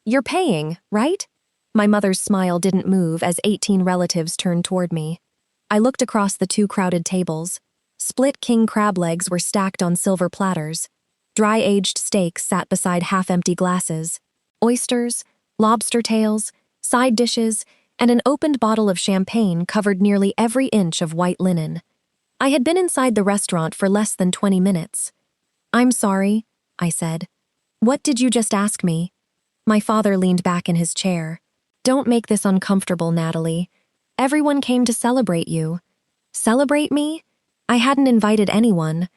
You're paying, right? My mother's smile didn't move as 18 relatives turned toward me. I looked across the two crowded tables. Split king crab legs were stacked on silver platters. Dry-aged steaks sat beside half-empty glasses. Oysters, lobster tails, side dishes, and an opened bottle of champagne covered nearly every inch of white linen. I had been inside the restaurant for less than 20 minutes. "I'm sorry," I said. "What did you just ask me?" My father leaned back in his chair. "Don't make this uncomfortable, Natalie. Everyone came to celebrate you." Celebrate me? I hadn't invited anyone.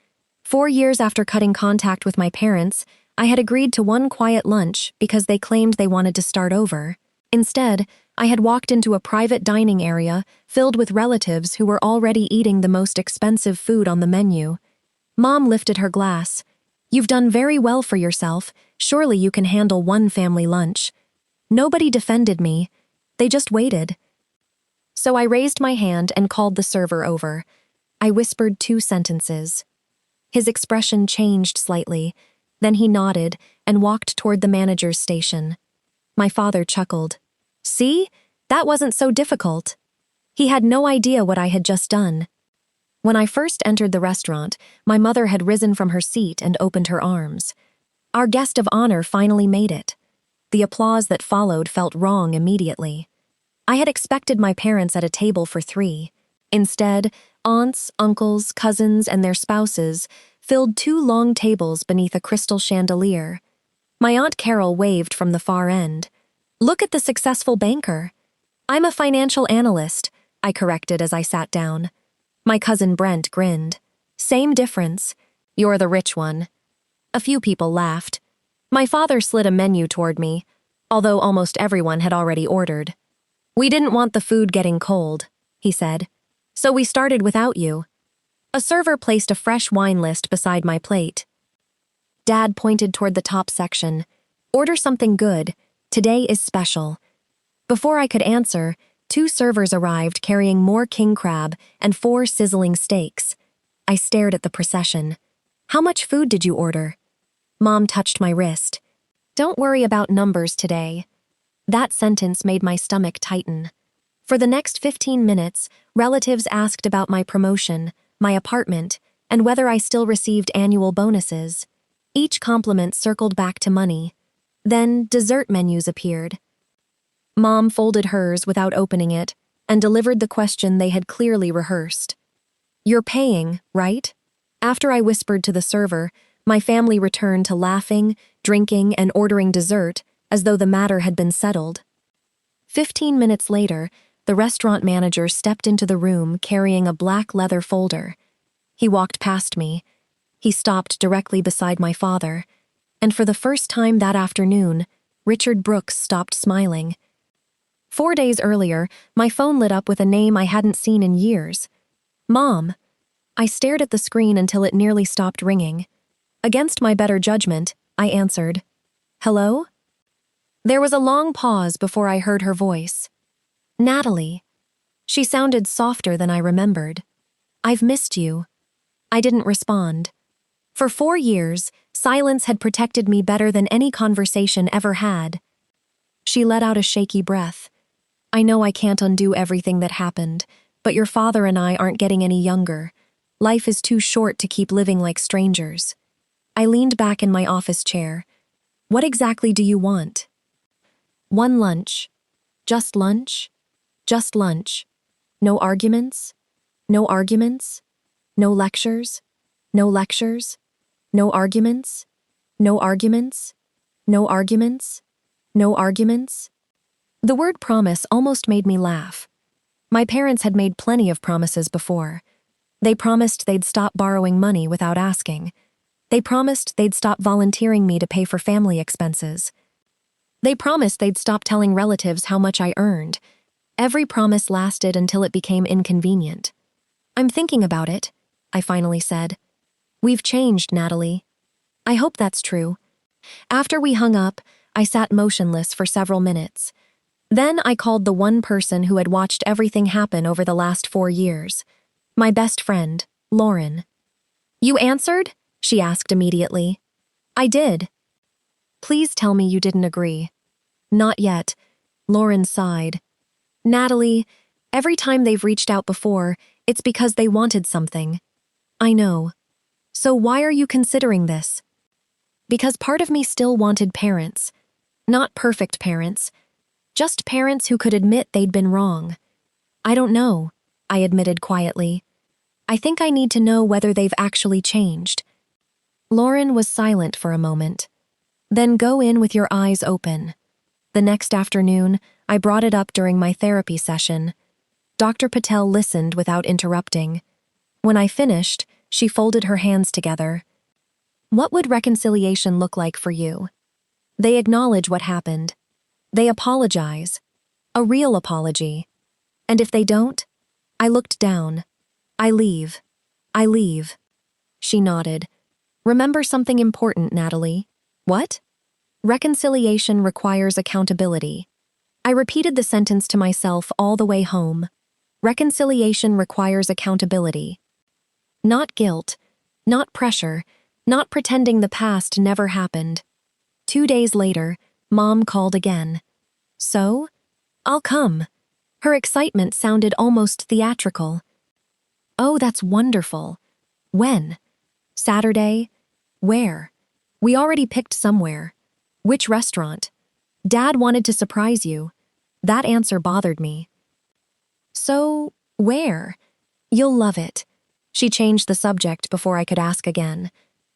4 years after cutting contact with my parents, I had agreed to one quiet lunch because they claimed they wanted to start over. Instead, I had walked into a private dining area filled with relatives who were already eating the most expensive food on the menu. Mom lifted her glass. "You've done very well for yourself. Surely you can handle one family lunch." Nobody defended me. They just waited. So I raised my hand and called the server over. I whispered 2 sentences. His expression changed slightly. Then he nodded and walked toward the manager's station. My father chuckled. "See? That wasn't so difficult." He had no idea what I had just done. When I first entered the restaurant, my mother had risen from her seat and opened her arms. Our guest of honor finally made it. The applause that followed felt wrong immediately. I had expected my parents at a table for 3. Instead, aunts, uncles, cousins, and their spouses filled 2 long tables beneath a crystal chandelier. My Aunt Carol waved from the far end. "Look at the successful banker." "I'm a financial analyst," I corrected as I sat down. My cousin Brent grinned. "Same difference. You're the rich one." A few people laughed. My father slid a menu toward me, although almost everyone had already ordered. "We didn't want the food getting cold," he said, "so we started without you." A server placed a fresh wine list beside my plate. Dad pointed toward the top section. "Order something good. Today is special." Before I could answer, 2 servers arrived carrying more king crab and 4 sizzling steaks. I stared at the procession. "How much food did you order?" Mom touched my wrist. "Don't worry about numbers today." That sentence made my stomach tighten. For the next 15 minutes, relatives asked about my promotion, my apartment, and whether I still received annual bonuses. Each compliment circled back to money. Then dessert menus appeared. Mom folded hers without opening it and delivered the question they had clearly rehearsed. "You're paying, right?" After I whispered to the server, my family returned to laughing, drinking, and ordering dessert as though the matter had been settled. 15 minutes later, the restaurant manager stepped into the room carrying a black leather folder. He walked past me. He stopped directly beside my father, and for the first time that afternoon, Richard Brooks stopped smiling. 4 days earlier, my phone lit up with a name I hadn't seen in years. Mom. I stared at the screen until it nearly stopped ringing. Against my better judgment, I answered. "Hello?" There was a long pause before I heard her voice. "Natalie." She sounded softer than I remembered. "I've missed you." I didn't respond. For 4 years, silence had protected me better than any conversation ever had. She let out a shaky breath. "I know I can't undo everything that happened, but your father and I aren't getting any younger. Life is too short to keep living like strangers." I leaned back in my office chair. "What exactly do you want?" "One lunch. Just lunch. Just lunch. No arguments. No arguments. No lectures. No lectures. No arguments. No arguments. No arguments. No arguments." The word promise almost made me laugh. My parents had made plenty of promises before. They promised they'd stop borrowing money without asking. They promised they'd stop volunteering me to pay for family expenses. They promised they'd stop telling relatives how much I earned. Every promise lasted until it became inconvenient. "I'm thinking about it," I finally said. "We've changed, Natalie." "I hope that's true." After we hung up, I sat motionless for several minutes. Then I called the one person who had watched everything happen over the last 4 years. My best friend, Lauren. "You answered?" she asked immediately. "I did." "Please tell me you didn't agree." Not yet. Lauren sighed. Natalie, every time they've reached out before, it's because they wanted something. I know. So why are you considering this? Because part of me still wanted parents. Not perfect parents. Just parents who could admit they'd been wrong. I don't know, I admitted quietly. I think I need to know whether they've actually changed. Lauren was silent for a moment. Then go in with your eyes open. The next afternoon, I brought it up during my therapy session. Dr. Patel listened without interrupting. When I finished, she folded her hands together. What would reconciliation look like for you? They acknowledge what happened. They apologize. A real apology. And if they don't? I looked down. I leave. I leave. She nodded. Remember something important, Natalie. What? Reconciliation requires accountability. I repeated the sentence to myself all the way home. Reconciliation requires accountability. Not guilt, not pressure, not pretending the past never happened. 2 days later, Mom called again. So? I'll come. Her excitement sounded almost theatrical. Oh, that's wonderful. When? Saturday? Where? We already picked somewhere. Which restaurant? Dad wanted to surprise you. That answer bothered me. So, where? You'll love it. She changed the subject before I could ask again.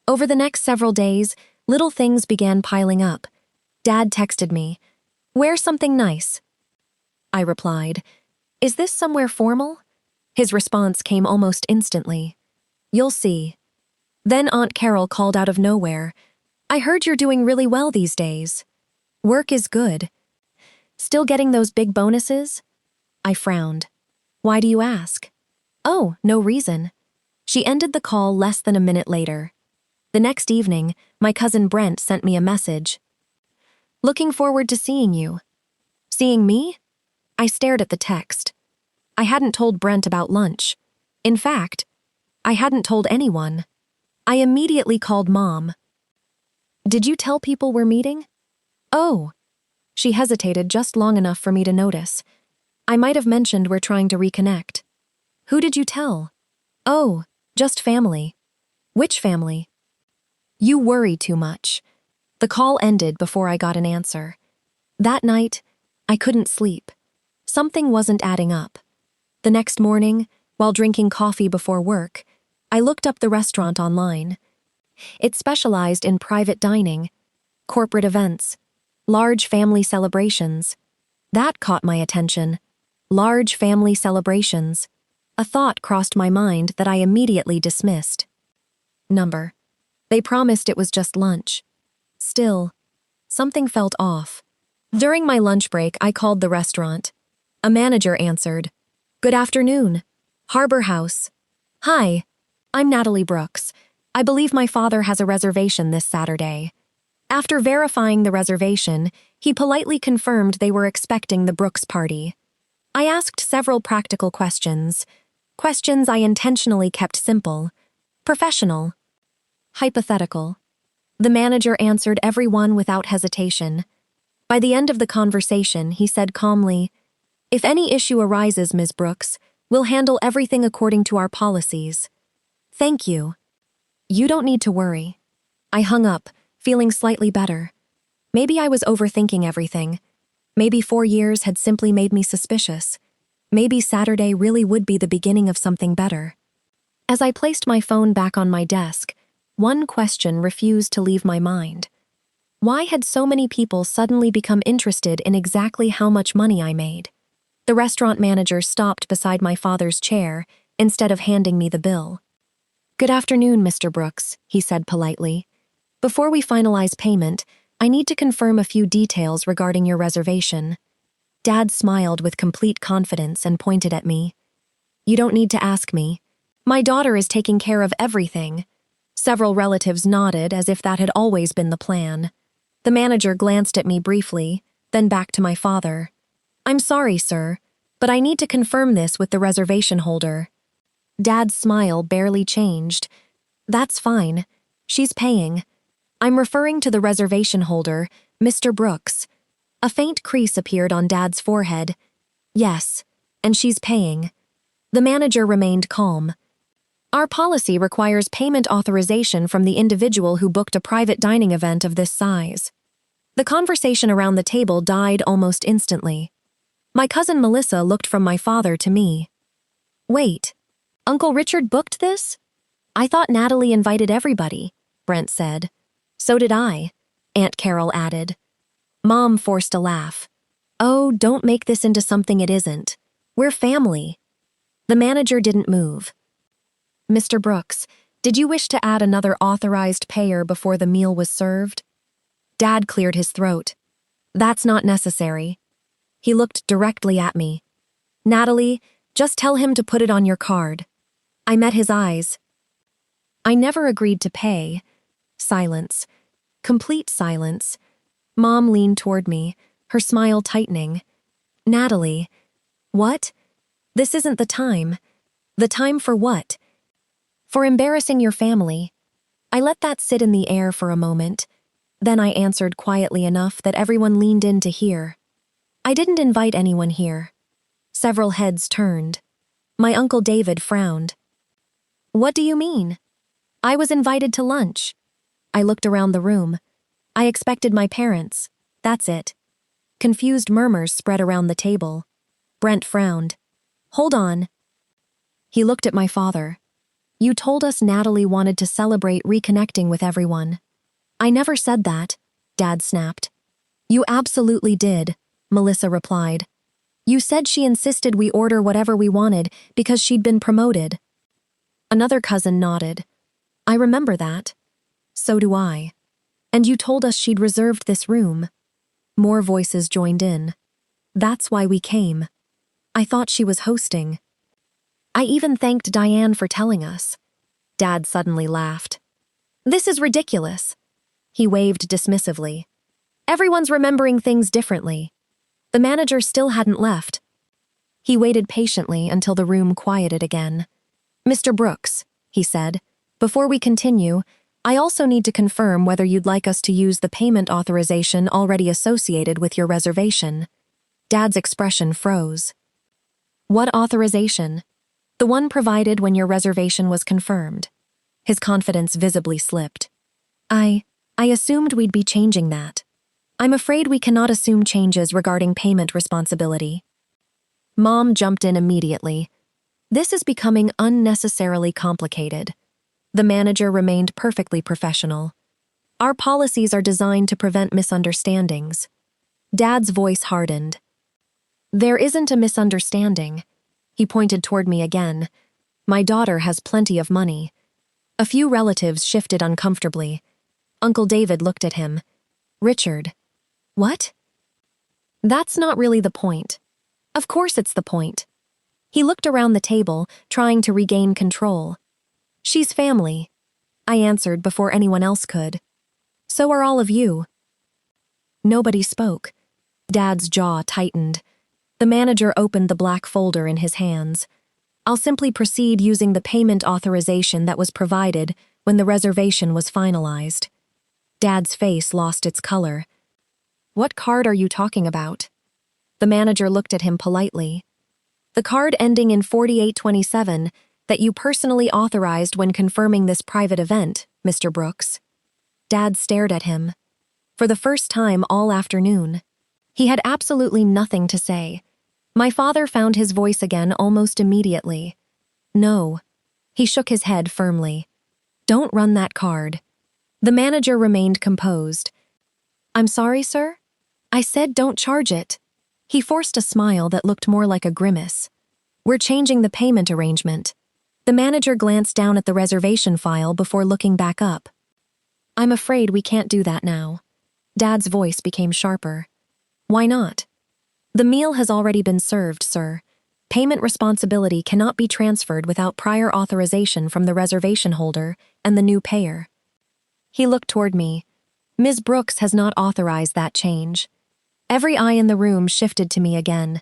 Over the next several days, little things began piling up. Dad texted me, "Wear something nice." I replied, "Is this somewhere formal?" His response came almost instantly. "You'll see." Then Aunt Carol called out of nowhere, "I heard you're doing really well these days. Work is good. Still getting those big bonuses?" I frowned. "Why do you ask?" "Oh, no reason." She ended the call less than a minute later. The next evening, my cousin Brent sent me a message. "Looking forward to seeing you." "Seeing me?" I stared at the text. I hadn't told Brent about lunch. In fact, I hadn't told anyone. I immediately called Mom. "Did you tell people we're meeting?" "Oh." She hesitated just long enough for me to notice. "I might have mentioned we're trying to reconnect." "Who did you tell?" "Oh, just family." "Which family?" "You worry too much." The call ended before I got an answer. That night, I couldn't sleep. Something wasn't adding up. The next morning, while drinking coffee before work, I looked up the restaurant online. It specialized in private dining, corporate events, large family celebrations. That caught my attention. Large family celebrations. A thought crossed my mind that I immediately dismissed. Number. They promised it was just lunch. Still, something felt off. During my lunch break, I called the restaurant. A manager answered. "Good afternoon. Harbor House." "Hi, I'm Natalie Brooks. I believe my father has a reservation this Saturday." After verifying the reservation, he politely confirmed they were expecting the Brooks party. I asked several practical questions. Questions I intentionally kept simple. Professional. Hypothetical. The manager answered every one without hesitation. By the end of the conversation, he said calmly, "If any issue arises, Ms. Brooks, we'll handle everything according to our policies." "Thank you." "You don't need to worry." I hung up, feeling slightly better. Maybe I was overthinking everything. Maybe 4 years had simply made me suspicious. Maybe Saturday really would be the beginning of something better. As I placed my phone back on my desk, one question refused to leave my mind. Why had so many people suddenly become interested in exactly how much money I made? The restaurant manager stopped beside my father's chair instead of handing me the bill. "Good afternoon, Mr. Brooks," he said politely. "Before we finalize payment, I need to confirm a few details regarding your reservation." Dad smiled with complete confidence and pointed at me. "You don't need to ask me. My daughter is taking care of everything." Several relatives nodded as if that had always been the plan. The manager glanced at me briefly, then back to my father. "I'm sorry, sir, but I need to confirm this with the reservation holder." Dad's smile barely changed. "That's fine. She's paying. I'm referring to the reservation holder, Mr. Brooks." A faint crease appeared on Dad's forehead. Yes, and she's paying. The manager remained calm. Our policy requires payment authorization from the individual who booked a private dining event of this size. The conversation around the table died almost instantly. My cousin Melissa looked from my father to me. Wait, Uncle Richard booked this? I thought Natalie invited everybody, Brent said. So did I, Aunt Carol added. Mom forced a laugh. Oh, don't make this into something it isn't. We're family. The manager didn't move. Mr. Brooks, did you wish to add another authorized payer before the meal was served? Dad cleared his throat. That's not necessary. He looked directly at me. Natalie, just tell him to put it on your card. I met his eyes. I never agreed to pay. Silence. Complete silence. Mom leaned toward me, her smile tightening. Natalie. What? This isn't the time. The time for what? For embarrassing your family. I let that sit in the air for a moment. Then I answered quietly enough that everyone leaned in to hear. I didn't invite anyone here. Several heads turned. My Uncle David frowned. What do you mean? I was invited to lunch. I looked around the room. I expected my parents. That's it. Confused murmurs spread around the table. Brent frowned. Hold on. He looked at my father. You told us Natalie wanted to celebrate reconnecting with everyone. I never said that, Dad snapped. You absolutely did, Melissa replied. You said she insisted we order whatever we wanted because she'd been promoted. Another cousin nodded. I remember that. So do I. And you told us she'd reserved this room. More voices joined in. That's why we came. I thought she was hosting. I even thanked Diane for telling us. Dad suddenly laughed. This is ridiculous. He waved dismissively. Everyone's remembering things differently. The manager still hadn't left. He waited patiently until the room quieted again. Mr. Brooks, he said, before we continue, I also need to confirm whether you'd like us to use the payment authorization already associated with your reservation. Dad's expression froze. What authorization? The one provided when your reservation was confirmed. His confidence visibly slipped. I assumed we'd be changing that. I'm afraid we cannot assume changes regarding payment responsibility. Mom jumped in immediately. This is becoming unnecessarily complicated. The manager remained perfectly professional. Our policies are designed to prevent misunderstandings. Dad's voice hardened. There isn't a misunderstanding. He pointed toward me again. My daughter has plenty of money. A few relatives shifted uncomfortably. Uncle David looked at him. Richard. What? That's not really the point. Of course it's the point. He looked around the table, trying to regain control. She's family, I answered before anyone else could. So are all of you. Nobody spoke. Dad's jaw tightened. The manager opened the black folder in his hands. I'll simply proceed using the payment authorization that was provided when the reservation was finalized. Dad's face lost its color. What card are you talking about? The manager looked at him politely. The card ending in 4827 that you personally authorized when confirming this private event, Mr. Brooks. Dad stared at him. For the first time all afternoon. He had absolutely nothing to say. My father found his voice again almost immediately. No. He shook his head firmly. Don't run that card. The manager remained composed. I'm sorry, sir? I said don't charge it. He forced a smile that looked more like a grimace. We're changing the payment arrangement. The manager glanced down at the reservation file before looking back up. I'm afraid we can't do that now. Dad's voice became sharper. Why not? The meal has already been served, sir. Payment responsibility cannot be transferred without prior authorization from the reservation holder and the new payer. He looked toward me. Ms. Brooks has not authorized that change. Every eye in the room shifted to me again.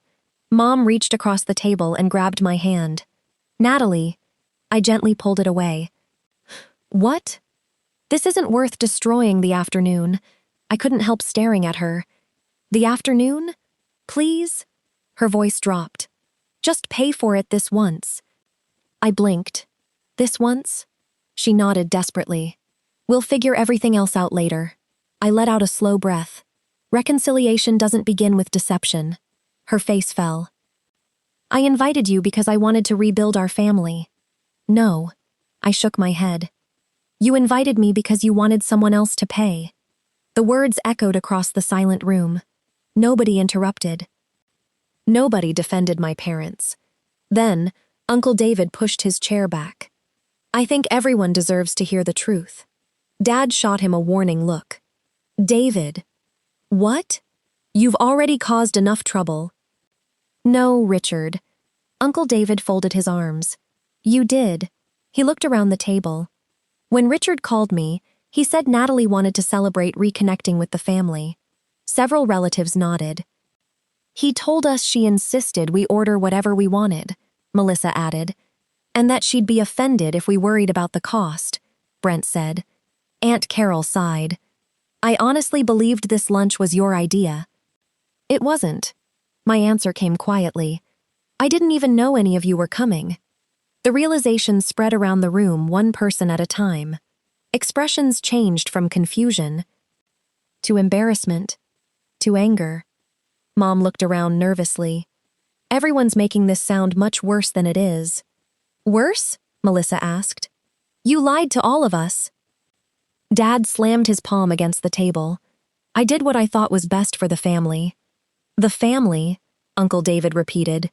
Mom reached across the table and grabbed my hand. Natalie. I gently pulled it away. What? This isn't worth destroying the afternoon. I couldn't help staring at her. The afternoon? Please? Her voice dropped. Just pay for it this once. I blinked. This once? She nodded desperately. We'll figure everything else out later. I let out a slow breath. Reconciliation doesn't begin with deception. Her face fell. I invited you because I wanted to rebuild our family. No. I shook my head. You invited me because you wanted someone else to pay. The words echoed across the silent room. Nobody interrupted. Nobody defended my parents. Then, Uncle David pushed his chair back. I think everyone deserves to hear the truth. Dad shot him a warning look. David. What? You've already caused enough trouble. No, Richard. Uncle David folded his arms. You did. He looked around the table. When Richard called me, he said Natalie wanted to celebrate reconnecting with the family. Several relatives nodded. He told us she insisted we order whatever we wanted, Melissa added, and that she'd be offended if we worried about the cost, Brent said. Aunt Carol sighed. I honestly believed this lunch was your idea. It wasn't. My answer came quietly. I didn't even know any of you were coming. The realization spread around the room one person at a time. Expressions changed from confusion to embarrassment to anger. Mom looked around nervously. Everyone's making this sound much worse than it is. Worse? Melissa asked. You lied to all of us. Dad slammed his palm against the table. I did what I thought was best for the family. The family? Uncle David repeated.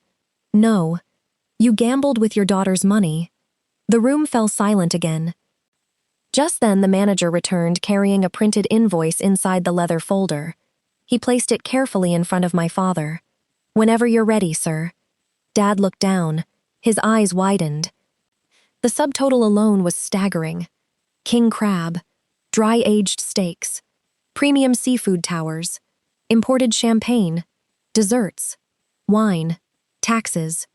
No. You gambled with your daughter's money. The room fell silent again. Just then the manager returned carrying a printed invoice inside the leather folder. He placed it carefully in front of my father. Whenever you're ready, sir. Dad looked down. His eyes widened. The subtotal alone was staggering. King crab, dry-aged steaks, premium seafood towers, imported champagne, desserts, wine, taxes,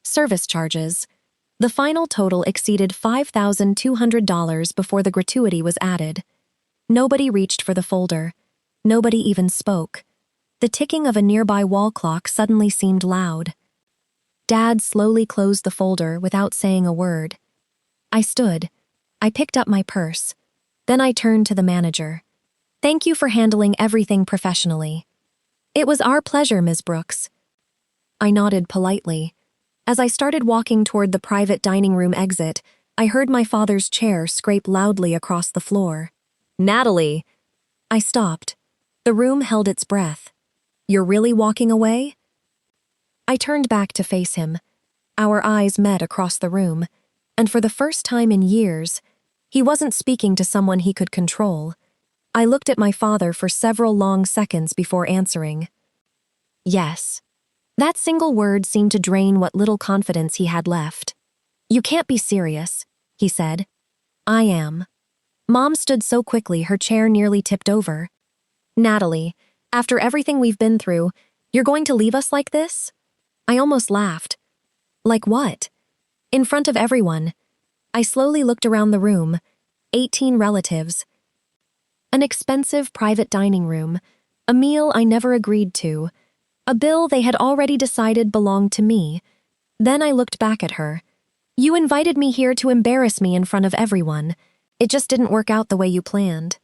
service charges. The final total exceeded $5,200 before the gratuity was added. Nobody reached for the folder. Nobody even spoke. The ticking of a nearby wall clock suddenly seemed loud. Dad slowly closed the folder without saying a word. I stood. I picked up my purse. Then I turned to the manager. Thank you for handling everything professionally. It was our pleasure, Ms. Brooks. I nodded politely. As I started walking toward the private dining room exit, I heard my father's chair scrape loudly across the floor. Natalie! I stopped. The room held its breath. You're really walking away? I turned back to face him. Our eyes met across the room, and for the first time in years, he wasn't speaking to someone he could control. I looked at my father for several long seconds before answering. Yes. That single word seemed to drain what little confidence he had left. You can't be serious, he said. I am. Mom stood so quickly her chair nearly tipped over. Natalie, after everything we've been through, you're going to leave us like this? I almost laughed. Like what? In front of everyone. I slowly looked around the room. 18 relatives. An expensive private dining room. A meal I never agreed to. A bill they had already decided belonged to me. Then I looked back at her. You invited me here to embarrass me in front of everyone. It just didn't work out the way you planned.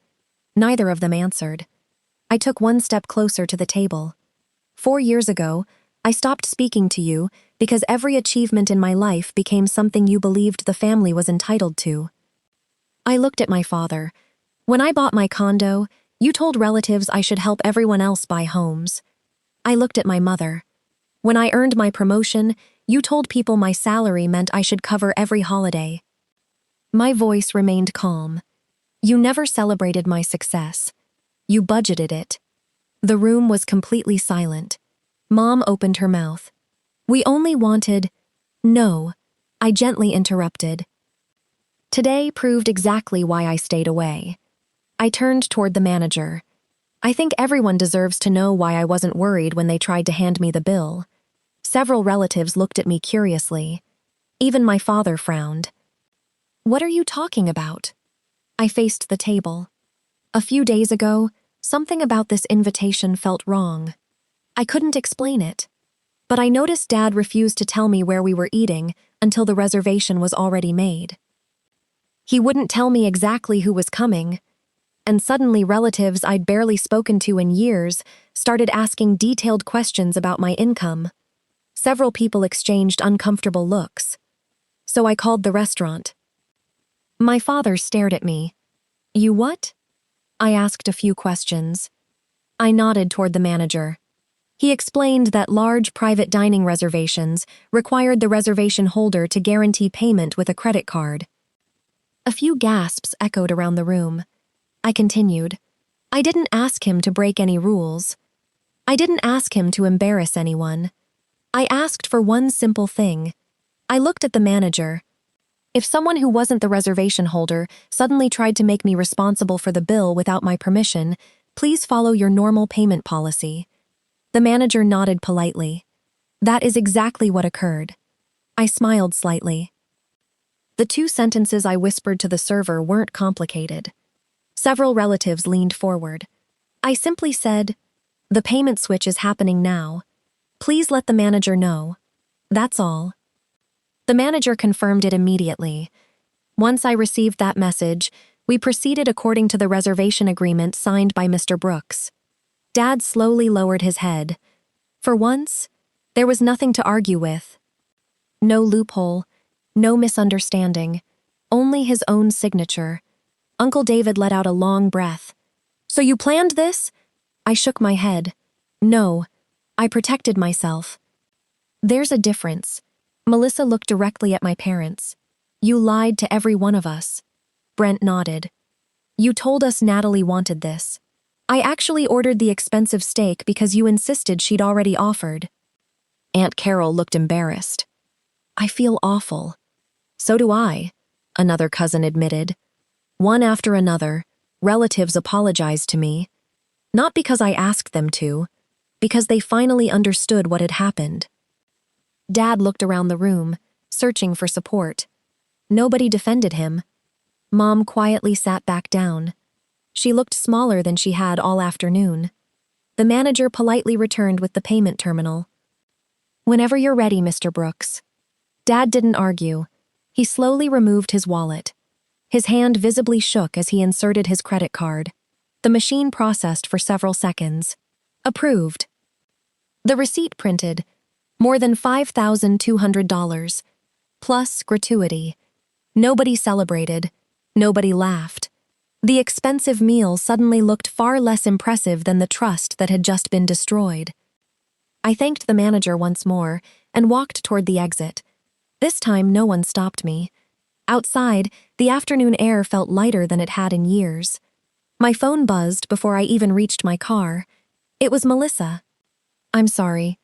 Neither of them answered. I took one step closer to the table. 4 years ago, I stopped speaking to you because every achievement in my life became something you believed the family was entitled to. I looked at my father. When I bought my condo, you told relatives I should help everyone else buy homes. I looked at my mother. When I earned my promotion, you told people my salary meant I should cover every holiday. My voice remained calm. You never celebrated my success. You budgeted it. The room was completely silent. Mom opened her mouth. We only wanted... No, I gently interrupted. Today proved exactly why I stayed away. I turned toward the manager. I think everyone deserves to know why I wasn't worried when they tried to hand me the bill. Several relatives looked at me curiously. Even my father frowned. What are you talking about? I faced the table. A few days ago, Something about this invitation felt wrong. I couldn't explain it. But I noticed Dad refused to tell me where we were eating until the reservation was already made. He wouldn't tell me exactly who was coming, and suddenly relatives I'd barely spoken to in years started asking detailed questions about my income. Several people exchanged uncomfortable looks. So I called the restaurant. My father stared at me. "You what?" I asked a few questions. I nodded toward the manager. He explained that large private dining reservations required the reservation holder to guarantee payment with a credit card. A few gasps echoed around the room. I continued. I didn't ask him to break any rules. I didn't ask him to embarrass anyone. I asked for one simple thing. I looked at the manager. If someone who wasn't the reservation holder suddenly tried to make me responsible for the bill without my permission, please follow your normal payment policy. The manager nodded politely. That is exactly what occurred. I smiled slightly. The two sentences I whispered to the server weren't complicated. Several relatives leaned forward. I simply said, "The payment switch is happening now. Please let the manager know." That's all. The manager confirmed it immediately. Once I received that message, we proceeded according to the reservation agreement signed by Mr. Brooks. Dad slowly lowered his head. For once, there was nothing to argue with. No loophole, no misunderstanding, only his own signature. Uncle David let out a long breath. "So you planned this?" I shook my head. "No, I protected myself." "There's a difference." Melissa looked directly at my parents. "You lied to every one of us." Brent nodded. "You told us Natalie wanted this. I actually ordered the expensive steak because you insisted she'd already offered." Aunt Carol looked embarrassed. "I feel awful." "So do I," another cousin admitted. One after another, relatives apologized to me. Not because I asked them to, because they finally understood what had happened. Dad looked around the room, searching for support. Nobody defended him. Mom quietly sat back down. She looked smaller than she had all afternoon. The manager politely returned with the payment terminal. "Whenever you're ready, Mr. Brooks." Dad didn't argue. He slowly removed his wallet. His hand visibly shook as he inserted his credit card. The machine processed for several seconds. Approved. The receipt printed. More than $5,200. Plus gratuity. Nobody celebrated. Nobody laughed. The expensive meal suddenly looked far less impressive than the trust that had just been destroyed. I thanked the manager once more and walked toward the exit. This time, no one stopped me. Outside, the afternoon air felt lighter than it had in years. My phone buzzed before I even reached my car. It was Melissa. "I'm sorry.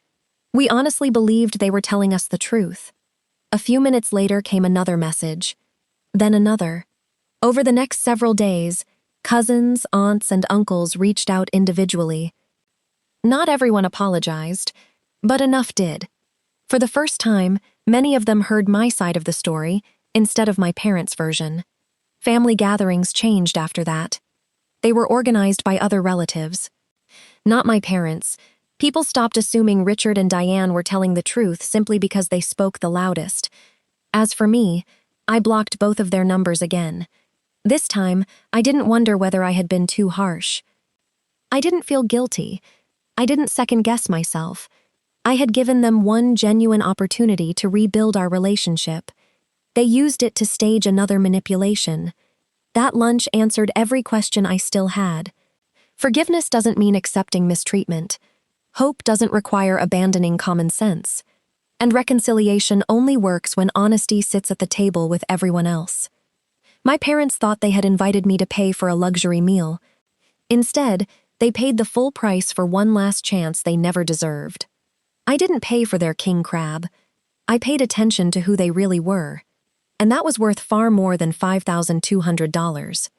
We honestly believed they were telling us the truth." A few minutes later came another message. Then another. Over the next several days, cousins, aunts, and uncles reached out individually. Not everyone apologized, but enough did. For the first time, many of them heard my side of the story instead of my parents' version. Family gatherings changed after that. They were organized by other relatives. Not my parents. People stopped assuming Richard and Diane were telling the truth simply because they spoke the loudest. As for me, I blocked both of their numbers again. This time, I didn't wonder whether I had been too harsh. I didn't feel guilty. I didn't second-guess myself. I had given them one genuine opportunity to rebuild our relationship. They used it to stage another manipulation. That lunch answered every question I still had. Forgiveness doesn't mean accepting mistreatment. Hope doesn't require abandoning common sense. And reconciliation only works when honesty sits at the table with everyone else. My parents thought they had invited me to pay for a luxury meal. Instead, they paid the full price for one last chance they never deserved. I didn't pay for their king crab. I paid attention to who they really were. And that was worth far more than $5,200.